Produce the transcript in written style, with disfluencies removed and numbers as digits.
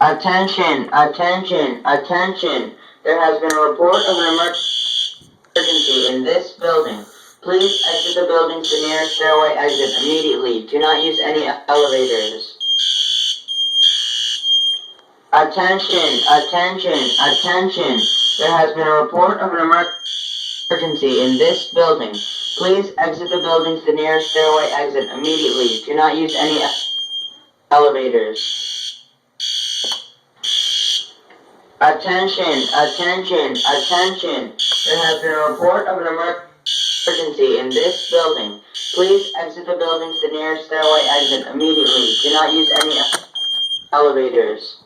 Attention, attention, attention. There has been a report of an emergency in this building. Please exit the building to the nearest stairway exit immediately. Do not use any elevators. Attention, attention, attention. There has been a report of an emergency in this building. Please exit the building to the nearest stairway exit immediately. Do not use any elevators. Attention, attention, attention. There has been a report of an emergency in this building. Please exit the building to the nearest stairway exit immediately. Do not use any elevators.